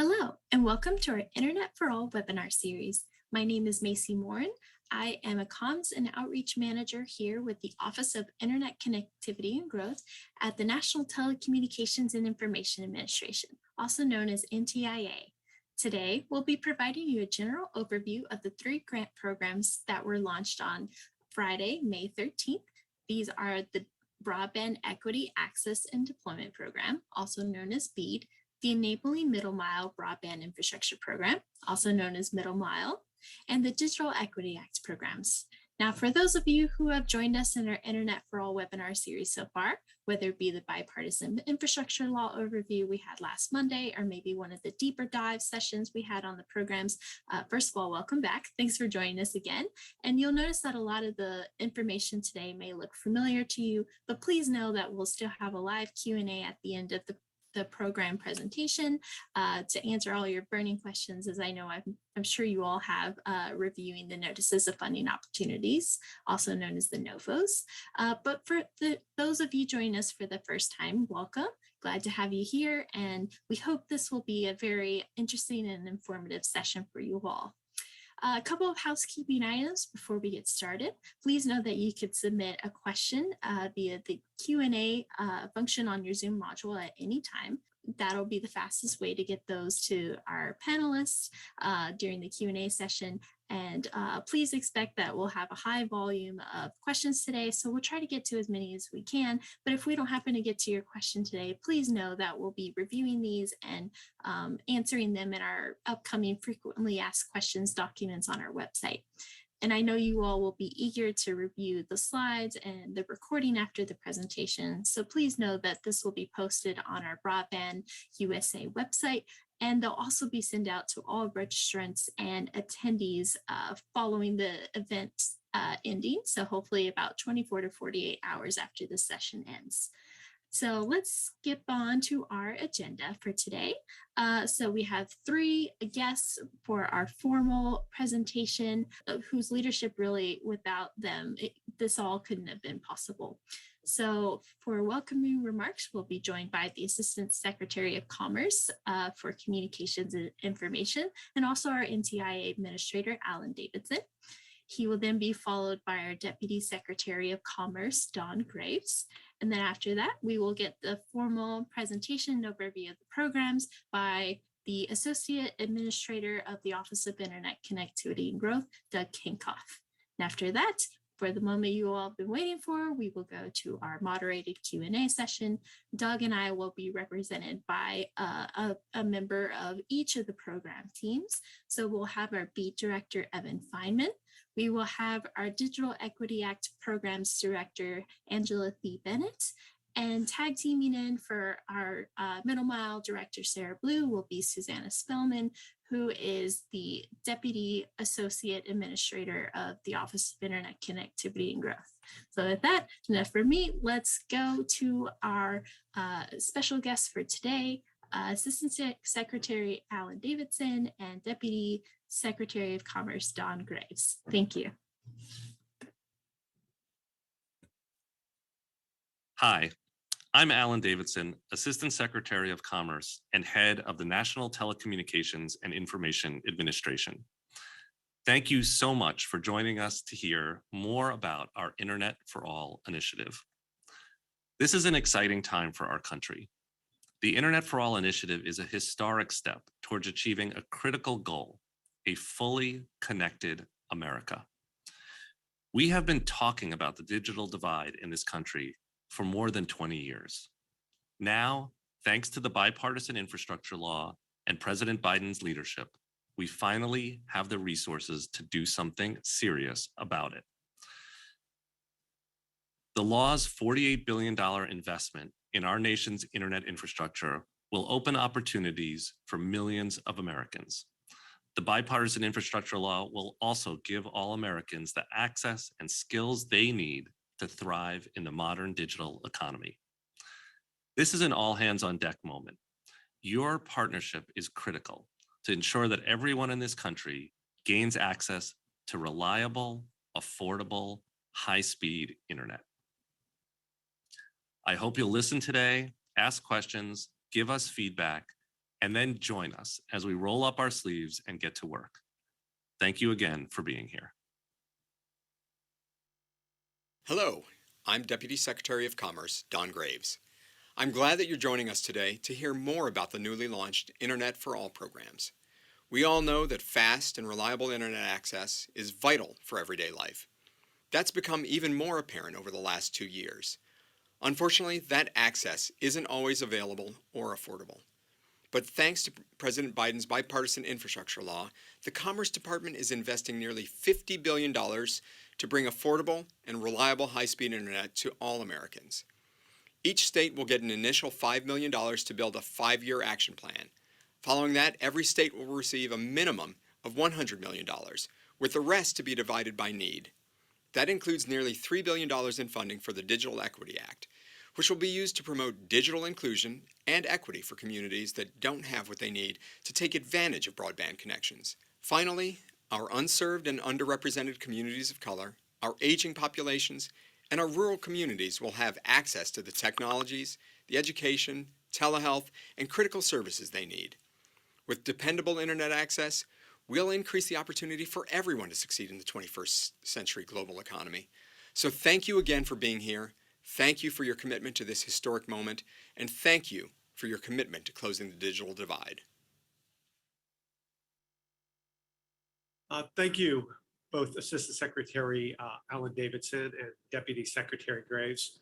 Hello, and welcome to our Internet for All webinar series. My name is Macy Morin. I am a Comms and Outreach Manager here with the Office of Internet Connectivity and Growth at the National Telecommunications and Information Administration, also known as NTIA. Today, we'll be providing you a general overview of the 3 grant programs that were launched on Friday, May 13th. These are the Broadband Equity Access and Deployment Program, also known as BEAD, the Enabling Middle Mile Broadband Infrastructure Program, also known as Middle Mile, and the Digital Equity Act programs. Now, for those of you who have joined us in our Internet for All webinar series so far, whether it be the Bipartisan Infrastructure Law overview we had last Monday, or maybe one of the deeper dive sessions we had on the programs, first of all, welcome back. Thanks for joining us again. And you'll notice that a lot of the information today may look familiar to you, but please know that we'll still have a live Q&A at the end of the program presentation to answer all your burning questions, as I know I'm sure you all have reviewing the notices of funding opportunities, also known as the NOFOs. But for those of you joining us for the first time, welcome. Glad to have you here, and we hope this will be a very interesting and informative session for you all. A couple of housekeeping items before we get started. Please know that you could submit a question via the Q&A function on your Zoom module at any time. That'll be the fastest way to get those to our panelists during the Q&A session. And please expect that we'll have a high volume of questions today, so we'll try to get to as many as we can. But if we don't happen to get to your question today, please know that we'll be reviewing these and answering them in our upcoming frequently asked questions documents on our website. And I know you all will be eager to review the slides and the recording after the presentation. So please know that this will be posted on our Broadband USA website, and they'll also be sent out to all registrants and attendees following the event ending. So hopefully about 24 to 48 hours after the session ends. So let's skip on to our agenda for today. So we have 3 guests for our formal presentation, whose leadership really, without them, this all couldn't have been possible. So for welcoming remarks, we'll be joined by the Assistant Secretary of Commerce for Communications and Information, and also our NTIA Administrator, Alan Davidson. He will then be followed by our Deputy Secretary of Commerce, Don Graves. And then after that, we will get the formal presentation and overview of the programs by the Associate Administrator of the Office of Internet Connectivity and Growth, Doug Kinkoff. And after that, for the moment you all have been waiting for, we will go to our moderated Q&A session. Doug and I will be represented by a member of each of the program teams. So we'll have our BEAD Director, Evan Feynman. We will have our Digital Equity Act Programs Director, Angela Thee Bennett. And tag teaming in for our Middle Mile Director, Sarah Blue, will be Susanna Spellman, who is the Deputy Associate Administrator of the Office of Internet Connectivity and Growth. So with that, enough for me. Let's go to our special guests for today, Assistant Secretary Alan Davidson and Deputy Secretary of Commerce Don Graves. Thank you. Hi, I'm Alan Davidson, Assistant Secretary of Commerce and Head of the National Telecommunications and Information Administration. Thank you so much for joining us to hear more about our Internet for All initiative. This is an exciting time for our country. The Internet for All initiative is a historic step towards achieving a critical goal, a fully connected America. We have been talking about the digital divide in this country for more than 20 years. Now, thanks to the Bipartisan Infrastructure Law and President Biden's leadership, we finally have the resources to do something serious about it. The law's $48 billion investment in our nation's internet infrastructure will open opportunities for millions of Americans. The Bipartisan Infrastructure Law will also give all Americans the access and skills they need to thrive in the modern digital economy. This is an all hands on deck moment. Your partnership is critical to ensure that everyone in this country gains access to reliable, affordable, high-speed internet. I hope you'll listen today, ask questions, give us feedback, and then join us as we roll up our sleeves and get to work. Thank you again for being here. Hello, I'm Deputy Secretary of Commerce, Don Graves. I'm glad that you're joining us today to hear more about the newly launched Internet for All programs. We all know that fast and reliable Internet access is vital for everyday life. That's become even more apparent over the last 2 years. Unfortunately, that access isn't always available or affordable. But thanks to President Biden's Bipartisan Infrastructure Law, the Commerce Department is investing nearly $50 billion to bring affordable and reliable high-speed internet to all Americans. Each state will get an initial $5 million to build a 5-year action plan. Following that, every state will receive a minimum of $100 million, with the rest to be divided by need. That includes nearly $3 billion in funding for the Digital Equity Act, which will be used to promote digital inclusion and equity for communities that don't have what they need to take advantage of broadband connections. Finally, our unserved and underrepresented communities of color, our aging populations, and our rural communities will have access to the technologies, the education, telehealth, and critical services they need. With dependable internet access, we'll increase the opportunity for everyone to succeed in the 21st century global economy. So thank you again for being here. Thank you for your commitment to this historic moment, and thank you for your commitment to closing the digital divide. Thank you, both Assistant Secretary Alan Davidson and Deputy Secretary Graves.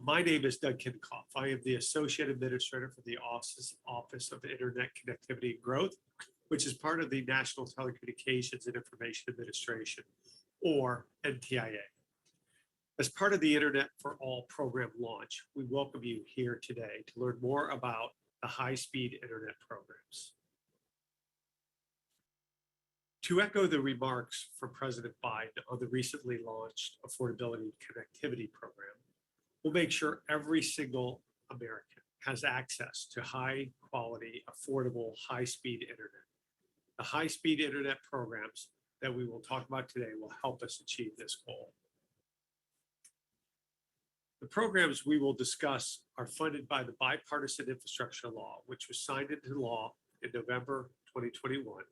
My name is Doug Kinkoff. I am the Associate Administrator for the Office of Internet Connectivity and Growth, which is part of the National Telecommunications and Information Administration, or NTIA. As part of the Internet for All program launch, we welcome you here today to learn more about the high-speed internet programs. To echo the remarks from President Biden on the recently launched Affordability Connectivity Program, we'll make sure every single American has access to high-quality, affordable, high-speed internet. The high-speed internet programs that we will talk about today will help us achieve this goal. The programs we will discuss are funded by the Bipartisan Infrastructure Law, which was signed into law in November 2021.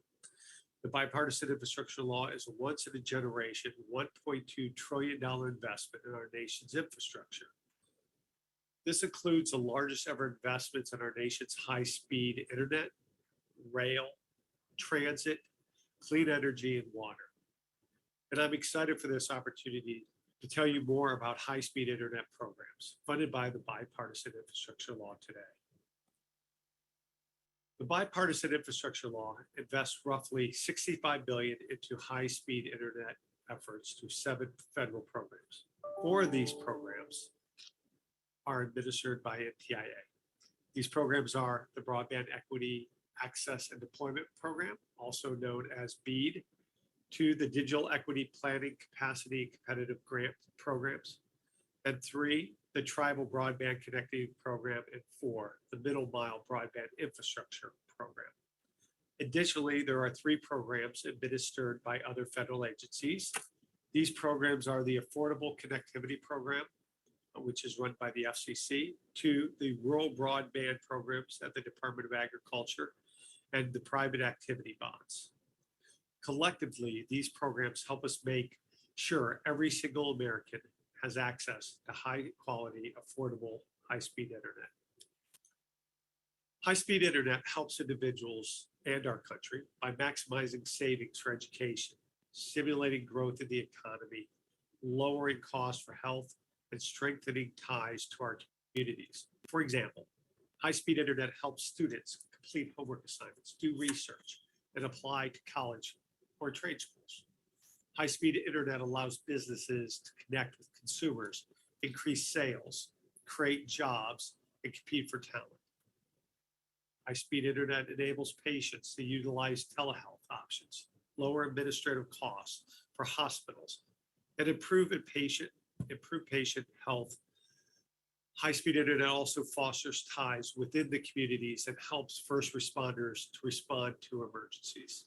The Bipartisan Infrastructure Law is a once-in-a-generation $1.2 trillion investment in our nation's infrastructure. This includes the largest ever investments in our nation's high-speed internet, rail, transit, clean energy, and water. And I'm excited for this opportunity to tell you more about high-speed internet programs funded by the Bipartisan Infrastructure Law today. The Bipartisan Infrastructure Law invests roughly $65 billion into high-speed internet efforts through 7 federal programs. 4 of these programs are administered by NTIA. These programs are the Broadband Equity Access and Deployment Program, also known as BEAD, 2, the Digital Equity Planning Capacity and Competitive Grant Programs, and 3, the Tribal Broadband Connectivity Program, and 4, the Middle Mile Broadband Infrastructure Program. Additionally, there are 3 programs administered by other federal agencies. These programs are the Affordable Connectivity Program, which is run by the FCC, 2, the Rural Broadband Programs at the Department of Agriculture, and the Private Activity Bonds. Collectively, these programs help us make sure every single American has access to high-quality, affordable, high-speed internet. High-speed internet helps individuals and our country by maximizing savings for education, stimulating growth in the economy, lowering costs for health, and strengthening ties to our communities. For example, high-speed internet helps students complete homework assignments, do research, and apply to college or trade schools. High-speed internet allows businesses to connect with consumers, increase sales, create jobs, and compete for talent. High-speed internet enables patients to utilize telehealth options, lower administrative costs for hospitals, and improve patient health. High-speed internet also fosters ties within the communities and helps first responders to respond to emergencies.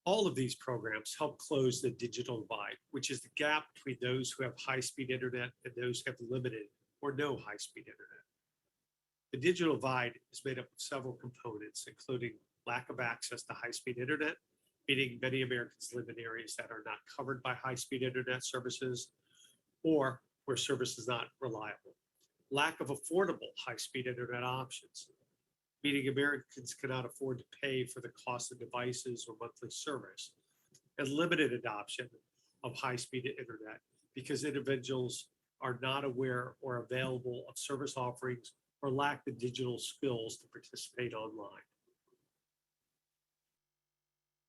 All of these programs help close the digital divide, which is the gap between those who have high-speed internet and those who have limited or no high-speed internet. The digital divide is made up of several components, including lack of access to high-speed internet, meaning many Americans live in areas that are not covered by high-speed internet services or where service is not reliable. Lack of affordable high-speed internet options, meaning Americans cannot afford to pay for the cost of devices or monthly service, and limited adoption of high-speed internet because individuals are not aware or available of service offerings or lack the digital skills to participate online.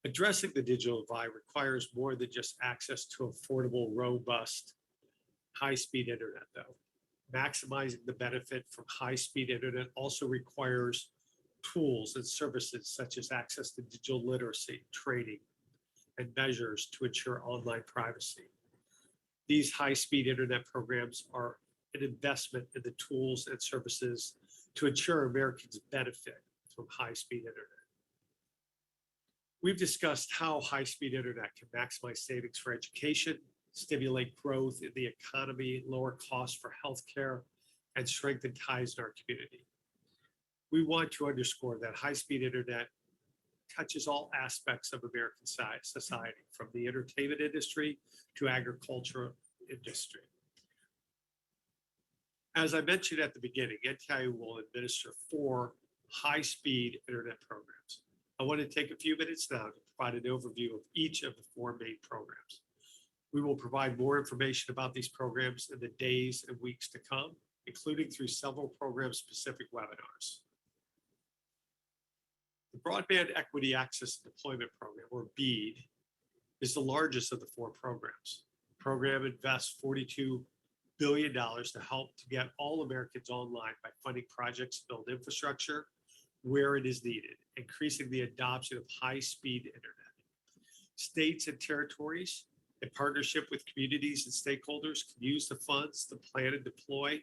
Addressing the digital divide requires more than just access to affordable, robust, high-speed internet, though. Maximizing the benefit from high-speed internet also requires tools and services such as access to digital literacy, training, and measures to ensure online privacy. These high-speed internet programs are an investment in the tools and services to ensure Americans benefit from high-speed internet. We've discussed how high-speed internet can maximize savings for education, stimulate growth in the economy, lower costs for healthcare, and strengthen ties in our community. We want to underscore that high-speed internet touches all aspects of American society, from the entertainment industry to agricultural industry. As I mentioned at the beginning, NTIA will administer 4 high-speed internet programs. I want to take a few minutes now to provide an overview of each of the 4 main programs. We will provide more information about these programs in the days and weeks to come, including through several program-specific webinars. The Broadband Equity Access and Deployment Program, or BEAD, is the largest of the 4 programs. The program invests $42 billion to help to get all Americans online by funding projects to build infrastructure where it is needed, increasing the adoption of high-speed internet. States and territories, in partnership with communities and stakeholders, can use the funds to plan and deploy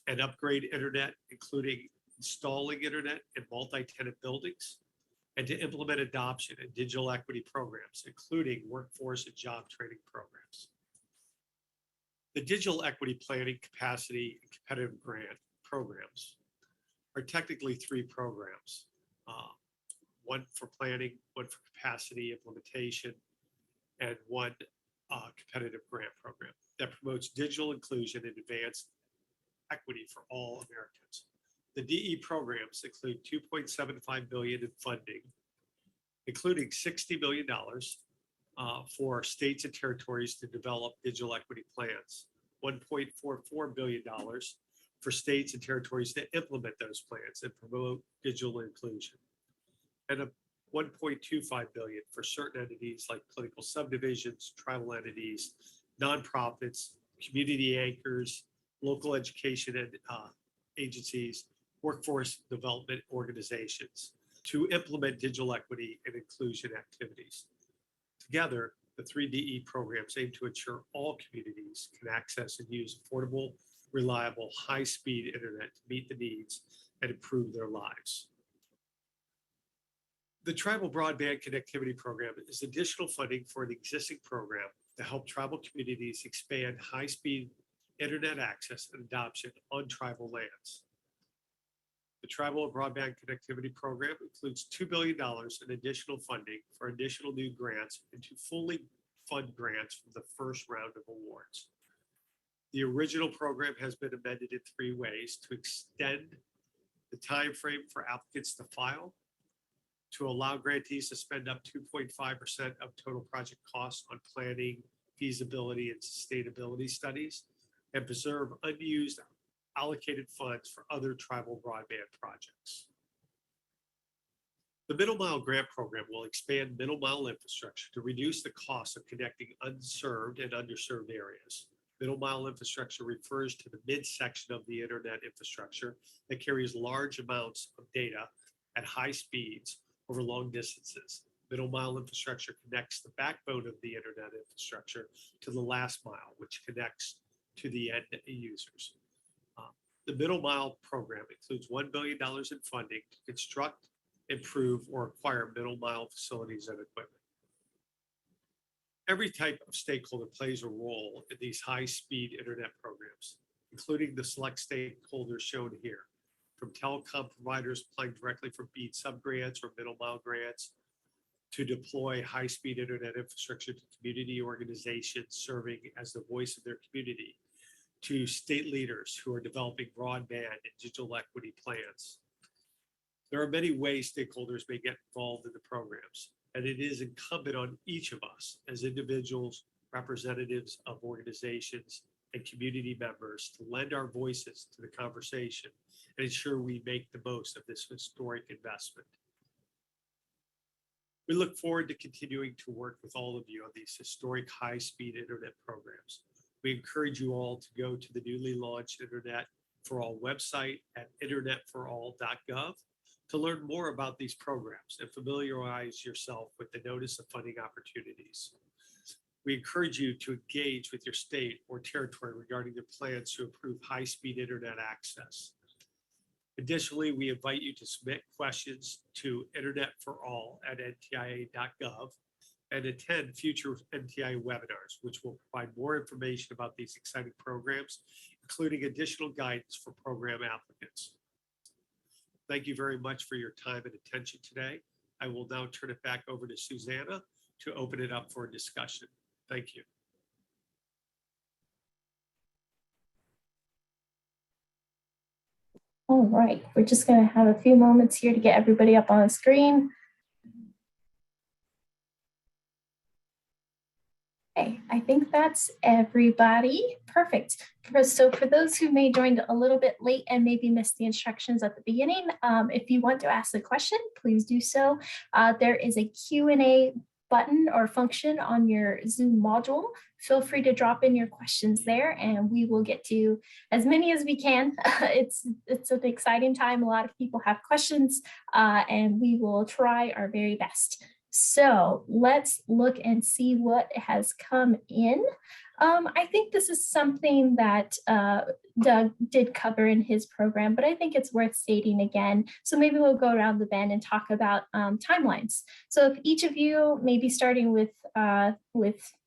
and upgrade internet, including installing internet in multi-tenant buildings, and to implement adoption and digital equity programs, including workforce and job training programs. The digital equity planning, capacity, and competitive grant programs are technically 3 programs, one for planning, one for capacity implementation, and one competitive grant program that promotes digital inclusion and advanced equity for all Americans. The DE programs include $2.75 billion in funding, including $60 billion for states and territories to develop digital equity plans, $1.44 billion for states and territories to implement those plans and promote digital inclusion, and a $1.25 billion for certain entities like political subdivisions, tribal entities, nonprofits, community anchors, local education and agencies, workforce development organizations to implement digital equity and inclusion activities. Together, the 3 DE programs aim to ensure all communities can access and use affordable, reliable, high-speed internet to meet the needs and improve their lives. The Tribal Broadband Connectivity Program is additional funding for an existing program to help tribal communities expand high-speed internet access and adoption on tribal lands. The Tribal Broadband Connectivity Program includes $2 billion in additional funding for additional new grants and to fully fund grants from the first round of awards. The original program has been amended in 3 ways: to extend the time frame for applicants to file, to allow grantees to spend up 2.5% of total project costs on planning, feasibility, and sustainability studies, and preserve unused allocated funds for other tribal broadband projects. The Middle Mile Grant Program will expand middle mile infrastructure to reduce the cost of connecting unserved and underserved areas. Middle mile infrastructure refers to the midsection of the internet infrastructure that carries large amounts of data at high speeds over long distances. Middle mile infrastructure connects the backbone of the internet infrastructure to the last mile, which connects to the end users. The Middle Mile program includes $1 billion in funding to construct, improve, or acquire middle mile facilities and equipment. Every type of stakeholder plays a role in these high-speed internet programs, including the select stakeholders shown here. from telecom providers applying directly for BEAD subgrants or middle mile grants to deploy high-speed internet infrastructure to community organizations serving as the voice of their community, to state leaders who are developing broadband and digital equity plans. There are many ways stakeholders may get involved in the programs, and it is incumbent on each of us as individuals, representatives of organizations, and community members to lend our voices to the conversation and ensure we make the most of this historic investment. We look forward to continuing to work with all of you on these historic high-speed internet programs. We encourage you all to go to the newly launched Internet for All website at internetforall.gov to learn more about these programs and familiarize yourself with the notice of funding opportunities. We encourage you to engage with your state or territory regarding their plans to improve high-speed internet access. Additionally, we invite you to submit questions to internetforall@ntia.gov and attend future NTIA webinars, which will provide more information about these exciting programs, including additional guidance for program applicants. Thank you very much for your time and attention today. I will now turn it back over to Susanna to open it up for a discussion. Thank you. All right, we're just going to have a few moments here to get everybody up on the screen. Okay, I think that's everybody. Perfect. So for those who may join a little bit late and maybe missed the instructions at the beginning, if you want to ask a question, please do so. There is a Q&A button or function on your Zoom module. Feel free to drop in your questions there and we will get to as many as we can. It's an exciting time. A lot of people have questions and we will try our very best. So let's look and see what has come in. I think this is something that Doug did cover in his program, but I think it's worth stating again. So maybe we'll go around the bend and talk about timelines. So if each of you, maybe starting with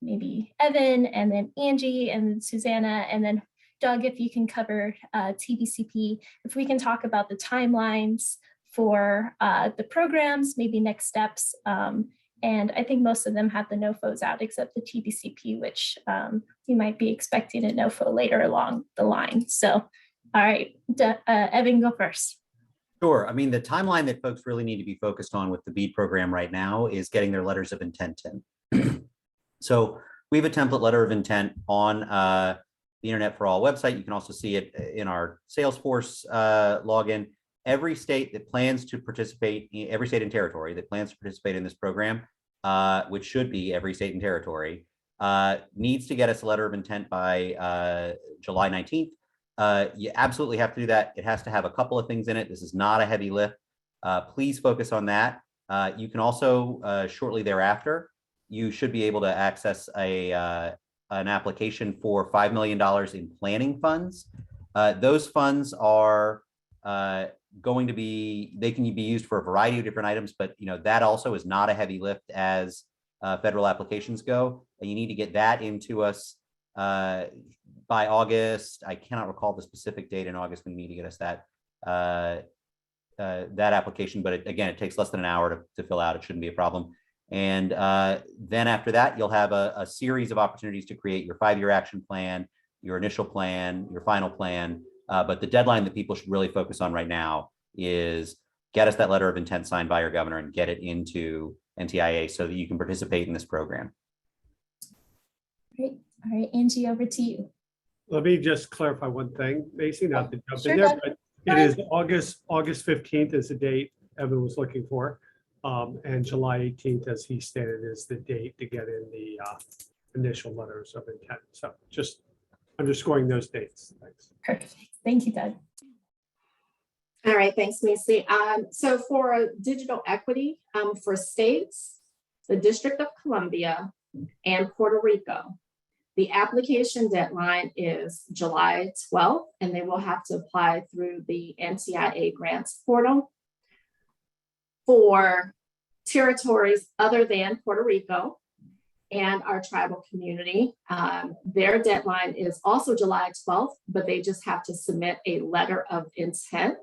maybe Evan and then Angie and then Susanna and then Doug, if you can cover TBCP, if we can talk about the timelines for the programs, maybe next steps. And I think most of them have the NOFOs out except the TBCP, which you might be expecting a NOFO later along the line. So, all right, Evan, go first. Sure. I mean, the timeline that folks really need to be focused on with the BEAD program right now is getting their letters of intent in. So we have a template letter of intent on the Internet for All website. You can also see it in our Salesforce login. Every state that plans to participate, every state and territory that plans to participate in this program, which should be every state and territory, needs to get us a letter of intent by July 19th. You absolutely have to do that. It has to have a couple of things in it. This is not a heavy lift. Please focus on that. You can also, shortly thereafter, you should be able to access an application for $5 million in planning funds. Those funds are going to be, they can be used for a variety of different items, but that also is not a heavy lift as federal applications go. And you need to get that into us by August. I cannot recall the specific date in August when you need to get us that application, but again, it takes less than an hour to fill out. It shouldn't be a problem. And then after that, you'll have a series of opportunities to create your 5-year action plan, your initial plan, your final plan. But the deadline that people should really focus on right now is get us that letter of intent signed by your governor and get it into NTIA so that you can participate in this program. Great. All right, Angie, over to you. Let me just clarify one thing, Macy, not to jump Sure, in there, Doug. but it is August 15th is the date Evan was looking for. And July 18th, as he stated, is the date to get in the initial letters of intent. So just underscoring those dates. Thanks. Perfect. Thank you, Doug. All right, thanks, Macy. So for digital equity for states, the District of Columbia and Puerto Rico, the application deadline is July 12th, and they will have to apply through the NTIA grants portal. For territories other than Puerto Rico and our tribal community, their deadline is also July 12th, but they just have to submit a letter of intent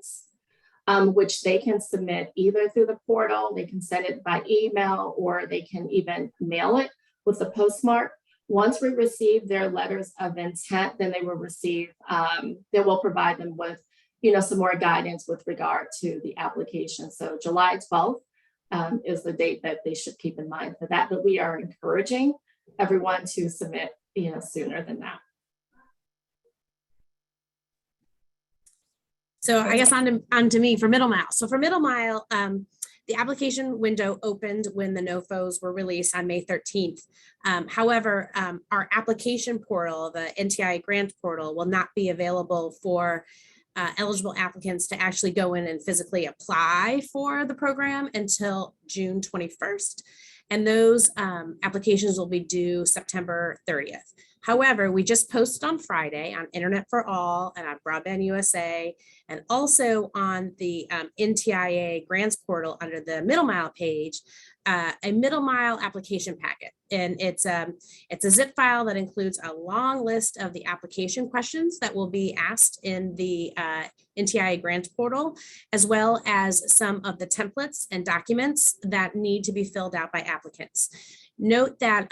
which they can submit either through the portal, they can send it by email, or they can even mail it with the postmark. Once we receive their letters of intent, then they will receive, they will provide them with, some more guidance with regard to the application. So July 12th is the date that they should keep in mind for that, but we are encouraging everyone to submit, sooner than that. So I guess on to me for middle mile. So for middle mile, the application window opened when the NOFOs were released on May 13th. However, our application portal, the NTIA grant portal, will not be available for eligible applicants to actually go in and physically apply for the program until June 21st. And those applications will be due September 30th. However, we just posted on Friday on Internet for All and on Broadband USA, and also on the NTIA grants portal under the middle mile page, a middle mile application packet. And it's a zip file that includes a long list of the application questions that will be asked in the NTIA grants portal, as well as some of the templates and documents that need to be filled out by applicants. Note that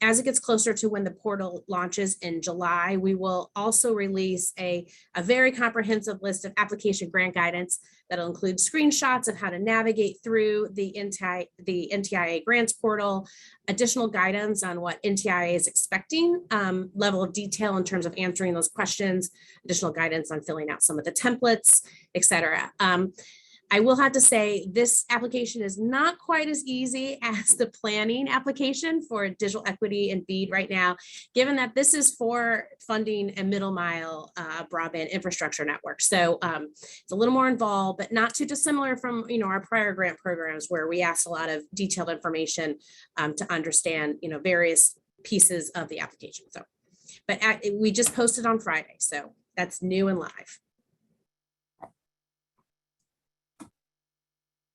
as it gets closer to when the portal launches in July, we will also release a very comprehensive list of application grant guidance that'll include screenshots of how to navigate through the NTIA grants portal, additional guidance on what NTIA is expecting, level of detail in terms of answering those questions, additional guidance on filling out some of the templates, et cetera. I will have to say this application is not quite as easy as the planning application for digital equity and BEAD right now, given that this is for funding a middle mile broadband infrastructure network. So it's a little more involved, but not too dissimilar from our prior grant programs where we asked a lot of detailed information to understand various pieces of the application. So, but we just posted on Friday, so that's new and live.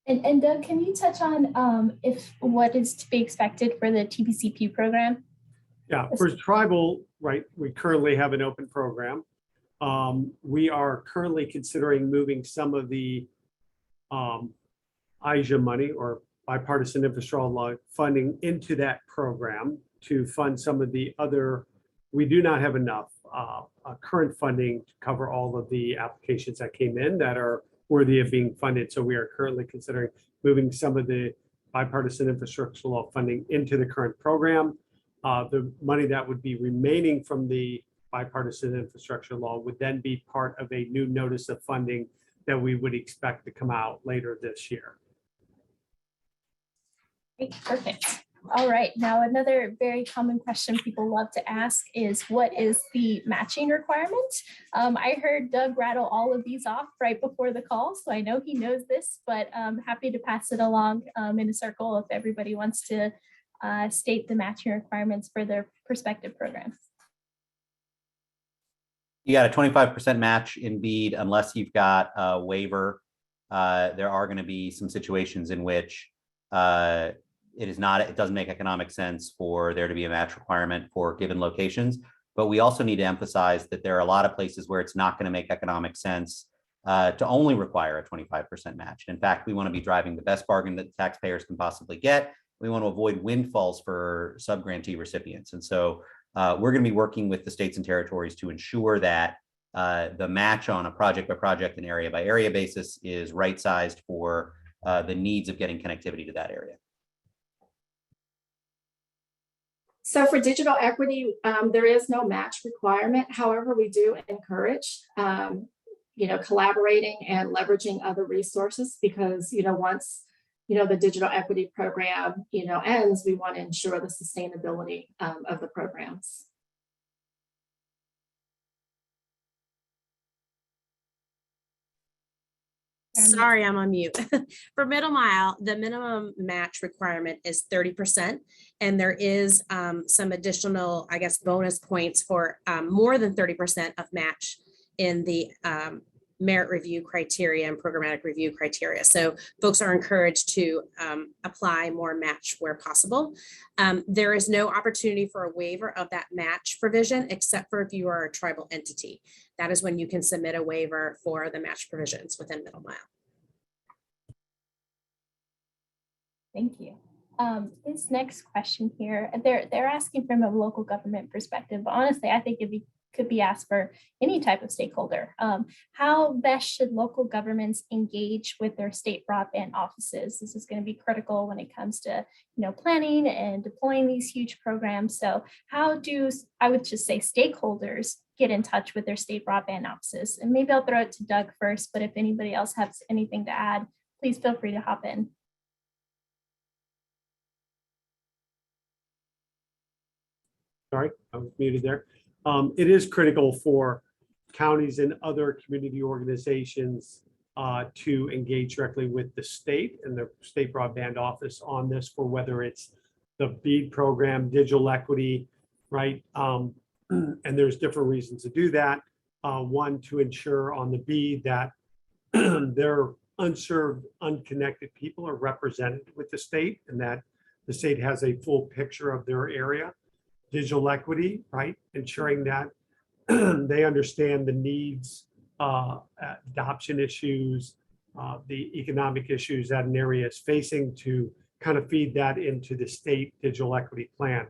And Doug, can you touch on if what is to be expected for the TPCP program? Yeah, for tribal, right, we currently have an open program. We are currently considering moving some of the IJA money or Bipartisan Infrastructure Law funding into that program to fund some of the other, we do not have enough current funding to cover all of the applications that came in that are worthy of being funded. So we are currently considering moving some of the Bipartisan Infrastructure Law funding into the current program. The money that would be remaining from the Bipartisan Infrastructure Law would then be part of a new notice of funding that we would expect to come out later this year. Great, perfect. All right, now another very common question people love to ask is, what is the matching requirement? I heard Doug rattle all of these off right before the call, so I know he knows this, but I'm happy to pass it along in a circle if everybody wants to state the matching requirements for their prospective programs. You got a 25% match in BEAD unless you've got a waiver. There are going to be some situations in which it doesn't make economic sense for there to be a match requirement for given locations. But we also need to emphasize that there are a lot of places where it's not going to make economic sense to only require a 25% match. In fact, we want to be driving the best bargain that taxpayers can possibly get. We want to avoid windfalls for subgrantee recipients. And so we're going to be working with the states and territories to ensure that the match on a project by project and area by area basis is right-sized for the needs of getting connectivity to that area. So for digital equity, there is no match requirement. However, we do encourage, collaborating and leveraging other resources because, once, the digital equity program, ends, we want to ensure the sustainability of the programs. Sorry, I'm on mute. For middle mile, the minimum match requirement is 30%. And there is some additional, bonus points for more than 30% of match in the merit review criteria and programmatic review criteria. So folks are encouraged to apply more match where possible. There is no opportunity for a waiver of that match provision, except for if you are a tribal entity. That is when you can submit a waiver for the match provisions within middle mile. Thank you. This next question here, they're asking from a local government perspective, but honestly, I think could be asked for any type of stakeholder. How best should local governments engage with their state broadband offices? This is going to be critical when it comes to planning and deploying these huge programs. So how do, I would just say, stakeholders get in touch with their state broadband offices? And maybe I'll throw it to Doug first, but if anybody else has anything to add, please feel free to hop in. Sorry, I was muted there. It is critical for counties and other community organizations to engage directly with the state and the state broadband office on this, for whether it's the BEAD program, digital equity, right? And there's different reasons to do that. One, to ensure on the BEAD that their unserved, unconnected people are represented with the state, and that the state has a full picture of their area. Digital equity, right? Ensuring that they understand the needs, adoption issues, the economic issues that an area is facing, to kind of feed that into the state digital equity plan.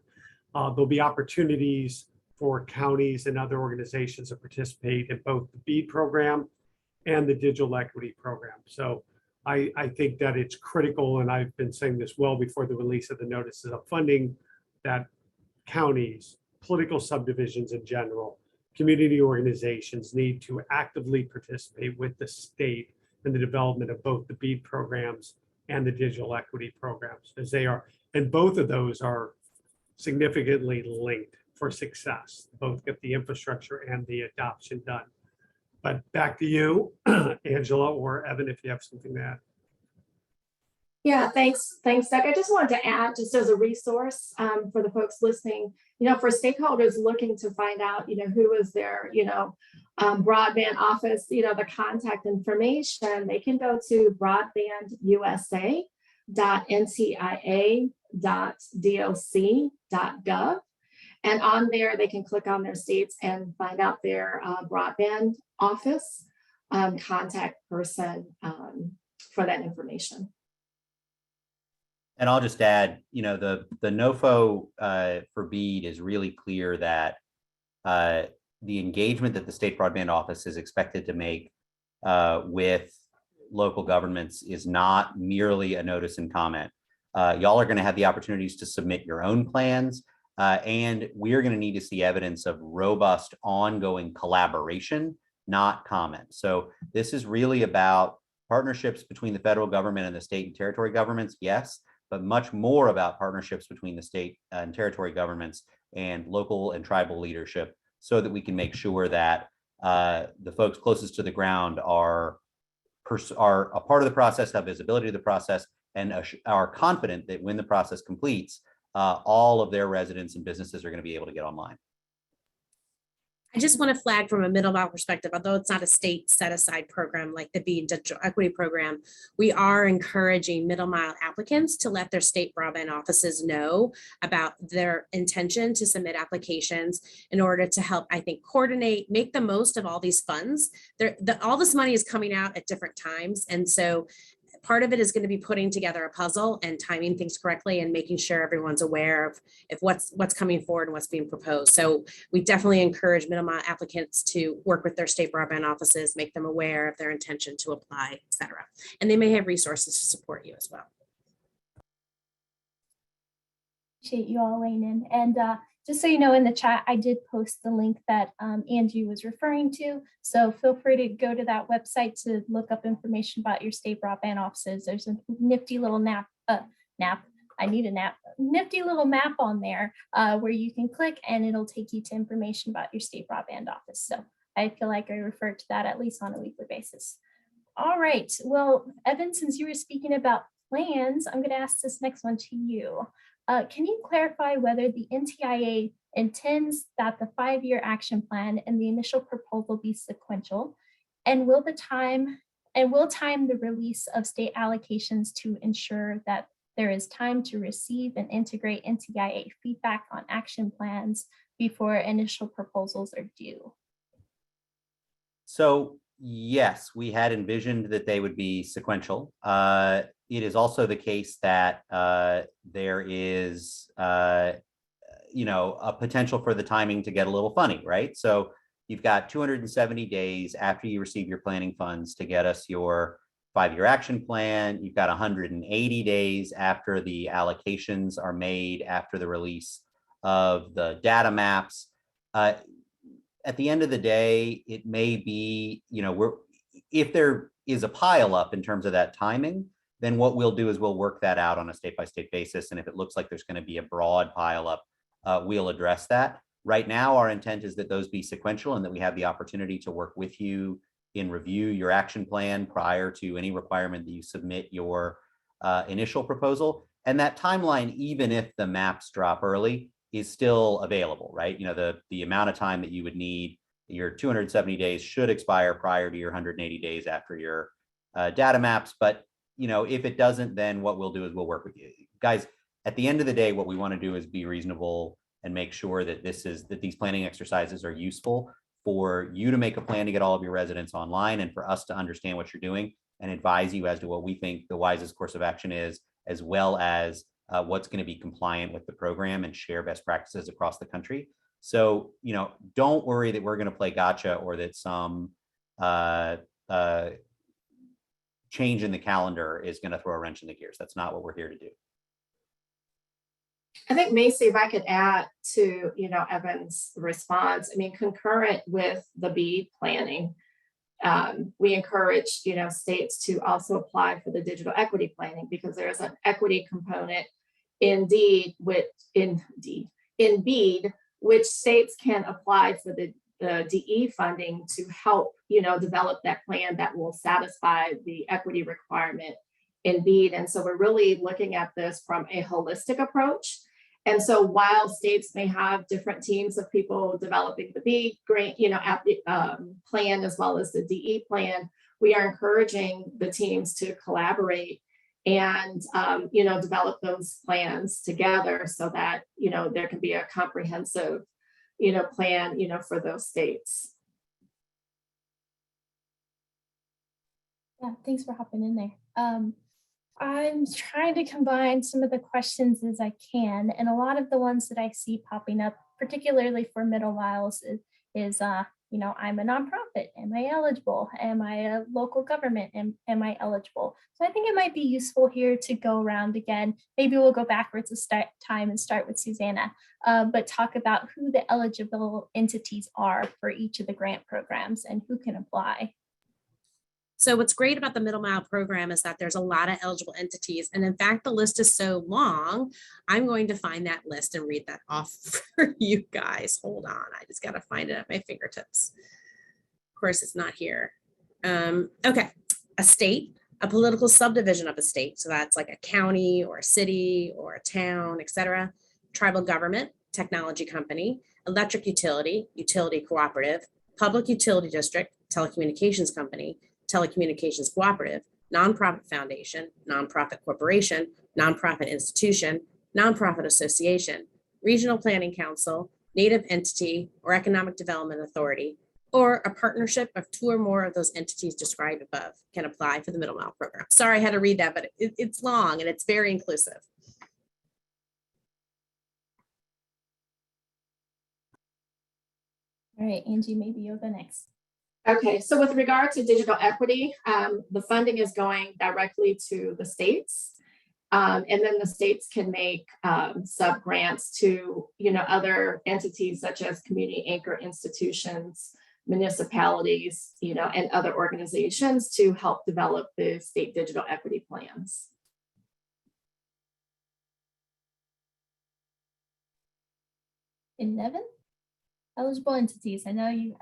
There'll be opportunities for counties and other organizations to participate in both the BEAD program and the digital equity program. So I think that it's critical, and I've been saying this well before the release of the notices of funding, that counties, political subdivisions in general, community organizations need to actively participate with the state in the development of both the BEAD programs and the digital equity programs, as they are, and both of those are significantly linked for success, both get the infrastructure and the adoption done. But back to you, Angela or Evan, if you have something to add. Yeah, thanks, Doug. I just wanted to add, just as a resource for the folks listening, for stakeholders looking to find out, who is their, broadband office, the contact information, they can go to broadbandusa.ntia.doc.gov. And on there, they can click on their states and find out their broadband office contact person for that information. And I'll just add, the NOFO for BEAD is really clear that the engagement that the state broadband office is expected to make with local governments is not merely a notice and comment. Y'all are going to have the opportunities to submit your own plans, and we're going to need to see evidence of robust ongoing collaboration, not comment. So this is really about partnerships between the federal government and the state and territory governments, yes, but much more about partnerships between the state and territory governments and local and tribal leadership, so that we can make sure that the folks closest to the ground are a part of the process, have visibility to the process, and are confident that when the process completes, all of their residents and businesses are going to be able to get online. I just want to flag from a middle mile perspective, although it's not a state set aside program like the BEAD Digital Equity Program, we are encouraging middle mile applicants to let their state broadband offices know about their intention to submit applications in order to help, I think, coordinate, make the most of all these funds. All this money is coming out at different times. And so part of it is going to be putting together a puzzle and timing things correctly and making sure everyone's aware of what's coming forward and what's being proposed. So we definitely encourage middle mile applicants to work with their state broadband offices, make them aware of their intention to apply, et cetera. And they may have resources to support you as well. Appreciate you all weighing in. And just so you know, in the chat, I did post the link that Angie was referring to. So feel free to go to that website to look up information about your state broadband offices. There's a nifty little nifty little map on there where you can click and it'll take you to information about your state broadband office. So I feel like I refer to that at least on a weekly basis. All right, well, Evan, since you were speaking about plans, I'm gonna ask this next one to you. Can you clarify whether the NTIA intends that the 5-year action plan and the initial proposal be sequential, and will time the release of state allocations to ensure that there is time to receive and integrate NTIA feedback on action plans before initial proposals are due? So yes, we had envisioned that they would be sequential. it is also the case that there is, a potential for the timing to get a little funny, right? So you've got 270 days after you receive your planning funds to get us your 5-year action plan. You've got 180 days after the allocations are made, after the release of the data maps. At the end of the day, it may be, if there is a pile up in terms of that timing, then what we'll do is we'll work that out on a state-by-state basis. And if it looks like there's going to be a broad pile up, we'll address that. Right now, our intent is that those be sequential and that we have the opportunity to work with you in review your action plan prior to any requirement that you submit your initial proposal. And that timeline, even if the maps drop early, is still available, right? The amount of time that you would need, your 270 days should expire prior to your 180 days after your data maps. But if it doesn't, then what we'll do is we'll work with you. Guys, at the end of the day, what we want to do is be reasonable and make sure that these planning exercises are useful for you to make a plan to get all of your residents online, and for us to understand what you're doing and advise you as to what we think the wisest course of action is, as well as what's going to be compliant with the program and share best practices across the country. So, don't worry that we're going to play gotcha, or that some change in the calendar is going to throw a wrench in the gears. That's not what we're here to do. I think, Macy, if I could add to, Evan's response, concurrent with the BEAD planning, we encourage, states to also apply for the digital equity planning, because there's an equity component in BEAD, which states can apply for the DE funding to help, develop that plan that will satisfy the equity requirement in BEAD. And so we're really looking at this from a holistic approach. And so while states may have different teams of people developing the BEAD grant, plan, as well as the DE plan, we are encouraging the teams to collaborate and, develop those plans together, so that, there can be a comprehensive, plan, for those states. Yeah, thanks for hopping in there. I'm trying to combine some of the questions as I can, and a lot of the ones that I see popping up, particularly for middle miles, is I'm a nonprofit. Am I eligible? Am I a local government? Am I eligible? So I think it might be useful here to go around again. Maybe we'll go backwards a time and start with Susanna, but talk about who the eligible entities are for each of the grant programs and who can apply. So what's great about the middle mile program is that there's a lot of eligible entities. And in fact, the list is so long, I'm going to find that list and read that off for you guys. Hold on, I just got to find it at my fingertips. Of course, it's not here. Okay, a state, a political subdivision of a state. So that's like a county or a city or a town, etc. Tribal government, technology company, electric utility, utility cooperative, public utility district, telecommunications company, telecommunications cooperative, nonprofit foundation, nonprofit corporation, nonprofit institution, nonprofit association, regional planning council, native entity, or economic development authority, or a partnership of 2 or more of those entities described above can apply for the middle mile program. Sorry, I had to read that, but it's long and it's very inclusive. All right, Angie, maybe you'll go next. Okay, so with regard to digital equity, the funding is going directly to the states. And then the states can make sub-grants to, other entities such as community anchor institutions, municipalities, and other organizations to help develop the state digital equity plans. And Nevin? Eligible entities. I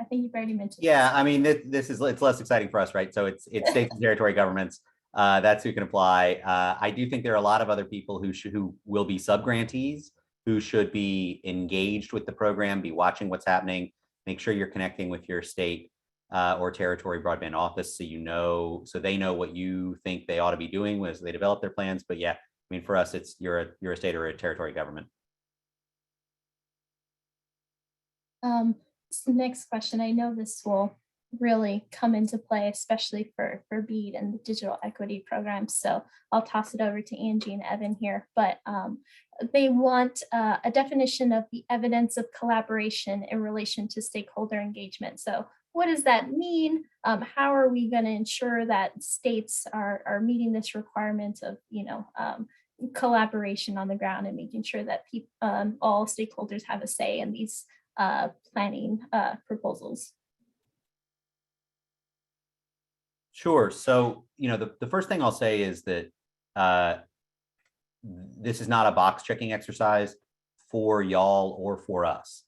think you've already mentioned. Yeah, I mean, it's less exciting for us, right? So it's states and territory governments. That's who can apply. I do think there are a lot of other people who will be sub-grantees, who should be engaged with the program, be watching what's happening, make sure you're connecting with your state or territory broadband office, so they know what you think they ought to be doing as they develop their plans. But yeah, I mean, for us, it's you're a state or a territory government. So next question. I know this will really come into play, especially for BEAD and the digital equity programs. So I'll toss it over to Angie and Evan here, but they want a definition of the evidence of collaboration in relation to stakeholder engagement. So what does that mean? How are we going to ensure that states are meeting this requirement of, collaboration on the ground and making sure that all stakeholders have a say in these planning proposals? Sure. So, the first thing I'll say is that this is not a box checking exercise for y'all or for us.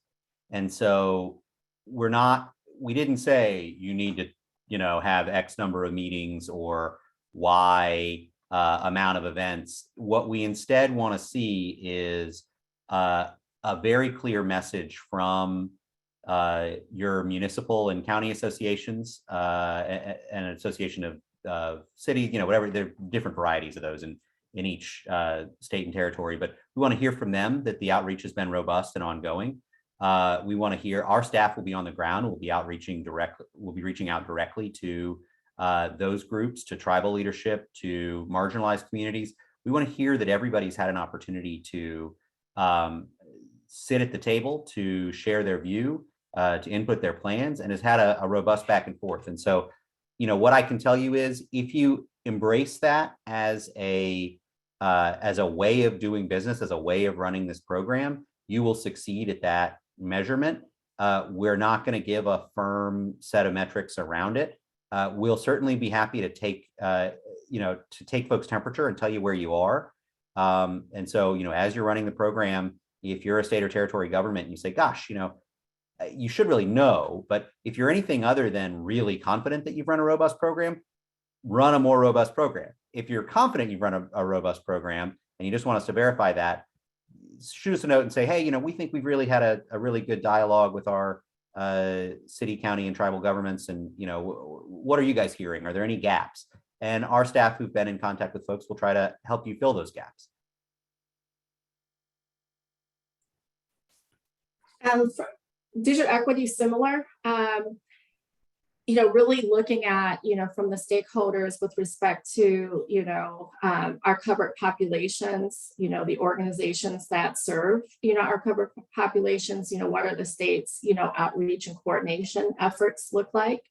And so we didn't say you need to, have X number of meetings or Y amount of events. What we instead want to see is a very clear message from your municipal and county associations and an association of cities, whatever, there are different varieties of those in each state and territory, but we want to hear from them that the outreach has been robust and ongoing. We want to hear, our staff will be on the ground, we'll be reaching out directly to those groups, to tribal leadership, to marginalized communities. We want to hear that everybody's had an opportunity to sit at the table, to share their view, to input their plans, and has had a robust back and forth. And so, what I can tell you is, if you embrace that as a way of doing business, as a way of running this program, you will succeed at that measurement. We're not going to give a firm set of metrics around it. We'll certainly be happy to take, to take folks' temperature and tell you where you are. And so, as you're running the program, if you're a state or territory government and you say, gosh, you should really know, but if you're anything other than really confident that you've run a robust program, run a more robust program. If you're confident you've run a robust program and you just want us to verify that, shoot us a note and say, hey, we think we've really had a really good dialogue with our city, county, and tribal governments. And, what are you guys hearing? Are there any gaps? And our staff who've been in contact with folks will try to help you fill those gaps. For digital equity, similar, really looking at, from the stakeholders with respect to, our covered populations, the organizations that serve, our covered populations, what are the states, outreach and coordination efforts look like.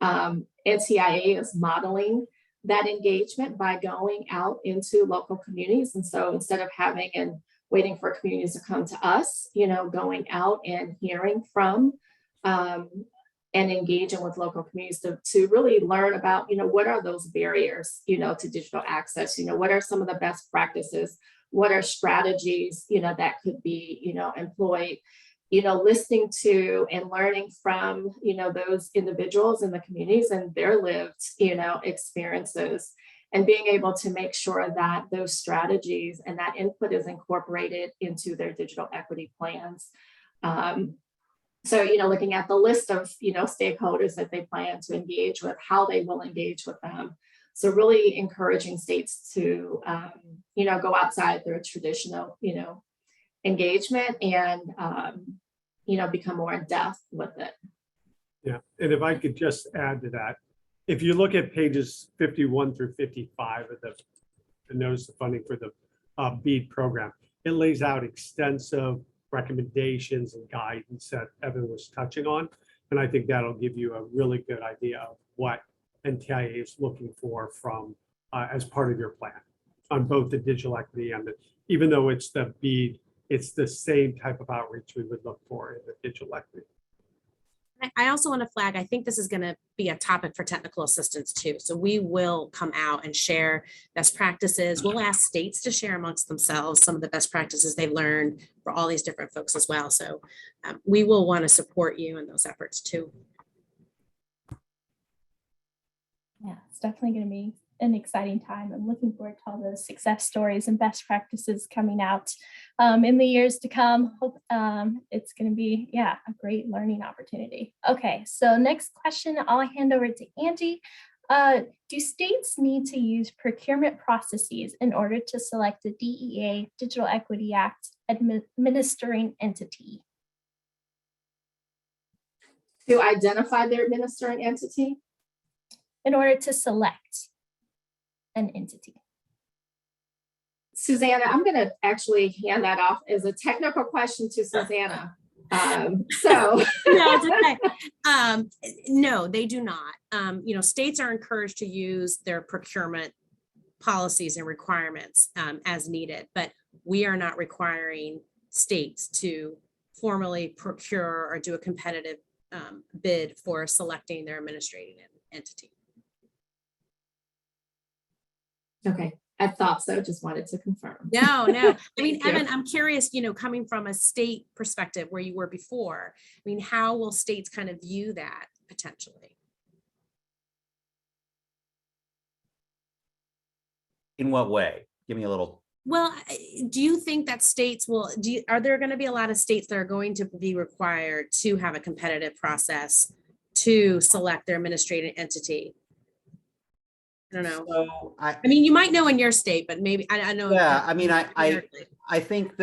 NTIA is modeling that engagement by going out into local communities. And so instead of having and waiting for communities to come to us, going out and hearing from and engaging with local communities to really learn about, what are those barriers, to digital access, what are some of the best practices, what are strategies, that could be, employed, listening to and learning from, those individuals in the communities and their lived, experiences, and being able to make sure that those strategies and that input is incorporated into their digital equity plans. So, looking at the list of, stakeholders that they plan to engage with, how they will engage with them. So really encouraging states to, go outside their traditional, engagement and, become more in depth with it. Yeah, and if I could just add to that, if you look at pages 51 through 55 of the notice of funding for the BEAD program, it lays out extensive recommendations and guidance that Evan was touching on. And I think that'll give you a really good idea of what NTIA is looking for from as part of your plan on both the digital equity and even though it's the BEAD, it's the same type of outreach we would look for in the digital equity. I also want to flag, I think this is going to be a topic for technical assistance too. So we will come out and share best practices. We'll ask states to share amongst themselves some of the best practices they've learned for all these different folks as well. So we will want to support you in those efforts too. Yeah, it's definitely going to be an exciting time. I'm looking forward to all those success stories and best practices coming out in the years to come. Hope it's going to be, a great learning opportunity. Okay, so next question, I'll hand over to Angie. Do states need to use procurement processes in order to select a DEA Digital Equity Act administering entity? To identify their administering entity? In order to select an entity. Susanna, I'm going to actually hand that off as a technical question to Susanna. So No, it's okay. No, they do not. States are encouraged to use their procurement policies and requirements as needed, but we are not requiring states to formally procure or do a competitive bid for selecting their administrative entity. okay, I thought so, just wanted to confirm. No. I mean, Thank you. Evan, I'm curious, coming from a state perspective where you were before, I mean, how will states kind of view that potentially? In what way? Give me a little. Well, do you think that states will, are there going to be a lot of states that are going to be required to have a competitive process to select their administrative entity? I don't know. So I mean, you might know in your state, but maybe I know. Yeah, I mean, I think